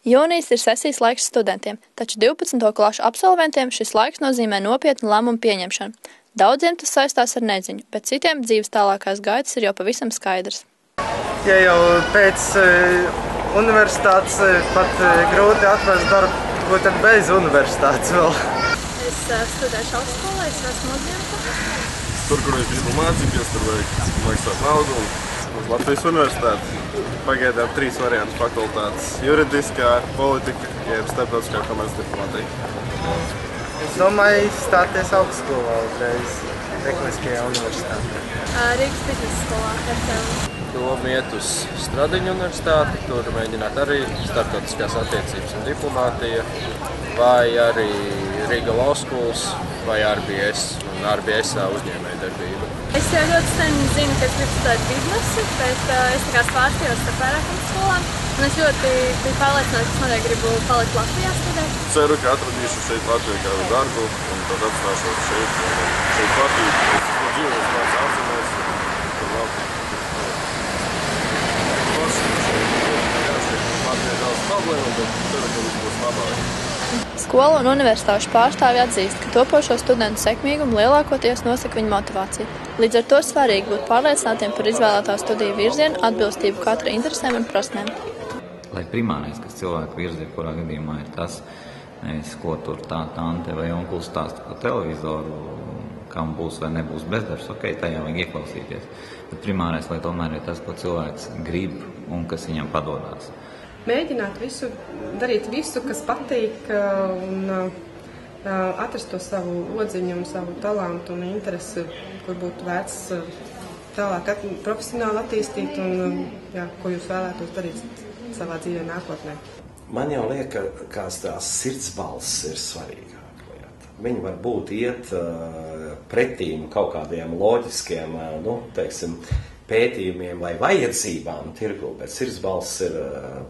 Jūnijas ir sesijas laiks studentiem, taču 12. klašu absolventiem šis laiks nozīmē nopietnu lēmumu pieņemšanu. Daudziem tas saistās ar neziņu, bet citiem dzīves tālākās gaitas ir jau pavisam skaidrs. Ja jau pēc universitātes pat grūti atrast darbu, ko tad bez universitātes vēl? Es studēšu augstskolā, es esmu uzņemta. Tur, kur es gribu mācīties, tur vajag maksāt naudu un uz Latvijas universitāti. Pagaidām 3 variantus fakultātes – juridiskā, politika, jeb starptautiskā komerces diplomātija. Es domāju stāties augstskolā uzreiz, Tehniskajā universitātē. Rīgas biznesa skolā. Doma iet uz Stradiņu universitāti, tur mēģināt arī starptautiskās attiecības un diplomātija, vai arī Riga Law Schools vai RBS un RBSā uzņēmējdarbība. Es jau ļoti sen zinu, ka es gribu studēt biznesu, bet es svārstījos ar vairākām skolām, un es ļoti biju pārliecināta, ka es noteikti gribu palikt Latvijā studēt. Ceru, ka atradīšu šeit Latvijā kādu darbu un tad apstāšos šeit patīk. Es dzīvoju kāds ārzemēs un vēl Latvijā daudz problēmu, bet ceru, ka viss būs labāk. Skolu un universitāšu pārstāvji atzīst, ka topošo studentu sekmīgumu lielākoties nosaka viņu motivācija. Līdz ar to svarīgi būt pārliecinātiem par izvēlētā studiju virzienu, atbilstību katra interesēm un prasmēm. Lai primārais, kas cilvēku virzīja, kurā gadījumā ir tas, nevis ko tur tā tante vai onkulis stāsta par televizoru, kam būs vai nebūs bezdarbs, ok, tajā vajag ieklausīties. Bet primārais, lai tomēr ir tas, ko cilvēks grib un kas viņam padodās. Mēģināt darīt visu, kas patīk, un atrast to savu odziņu un savu talantu un interesi, kur būtu vērts tālāk profesionāli attīstīt un ko jūs vēlētos darīt savā dzīvē nākotnē. Man jau liekas, ka tās sirdsbalss ir svarīgāka lieta. Viņi varbūt iet pretīm kaut kādiem loģiskiem, pētījumiem vai vajadzībām tirgu, bet sirdsbalss ir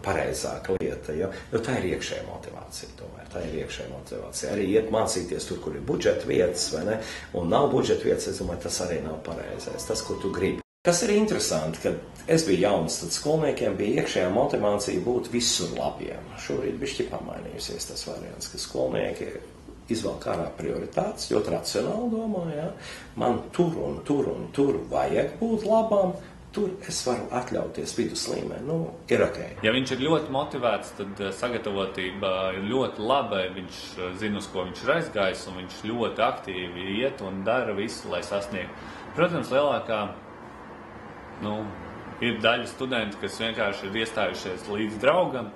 pareizāka lieta, jo tā ir iekšējā motivācija tomēr, tā ir iekšējā motivācija. Arī iet mācīties tur, kur ir budžeta vietas, vai ne, un nav budžeta vietas, es domāju, tas arī nav pareizais, tas, ko tu gribi. Kas ir interesanti, kad es biju jauns, tad skolniekiem bija iekšējā motivācija būt visur labiem. Šobrīd bišķi pamainījusies tas variants, ka skolnieki izvēl ārā prioritātes, ļoti racionāli domā, man tur un tur vajag būt labām, tur es varu atļauties viduslīmeni, ir ok. Ja viņš ir ļoti motivēts, tad sagatavotība ir ļoti laba, viņš zina, uz ko viņš ir aizgājis, un viņš ļoti aktīvi iet un dara visu, lai sasniegtu. Protams, lielākā, ir daļa studentu, kas vienkārši ir iestājušies līdz draugam,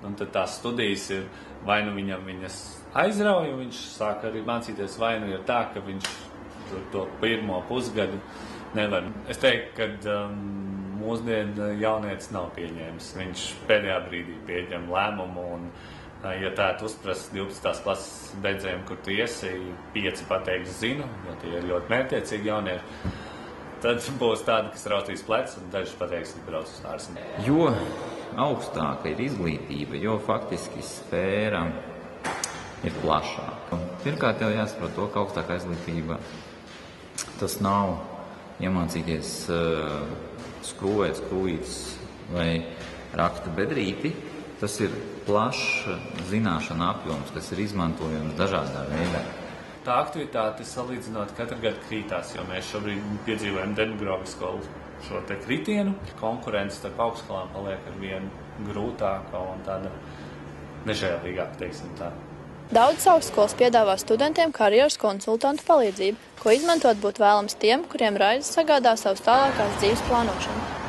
un tad tās studijas ir, vai nu viņam viņas aizrauja, un viņš sāk arī mācīties, vai nu ir tā, ka viņš to pirmo pusgadu nevar. Es teiktu, ka mūsdienu jaunietis nav pieņēmis. Viņš pēdējā brīdī pieņem lēmumu, un ja tā uzprast 12. klases beidzējiem, kur tu iesi, 5 pateiks zinu, jo tie ir ļoti mērķtiecīgi jaunieši, tad būs tādi, kas raustīs plecs, un daži pateiks, ka brauc uz ārzemēm. Jo augstāka ir izglītība, jo faktiski sfēra ir plašāka. Pirmkārt jau jāsaprot to, ka augstākā izglītība tas nav iemācīties skrūvēt skrūjītes vai raksta bedrīti. Tas ir plašs zināšana apjoms, kas ir izmantojams dažādā veidā. Tā aktivitāte salīdzinot katru gadu krītās, jo mēs šobrīd piedzīvojam demografisko šo te kritienu. Konkurence starp augstskolām paliek ar vien grūtāka un tāda nežēlīgāka, teiksim tā. Daudzas augstskolas piedāvā studentiem karjeras konsultantu palīdzību, ko izmantot būtu vēlams tiem, kuriem raizes sagādā savas tālākās dzīves plānošanu.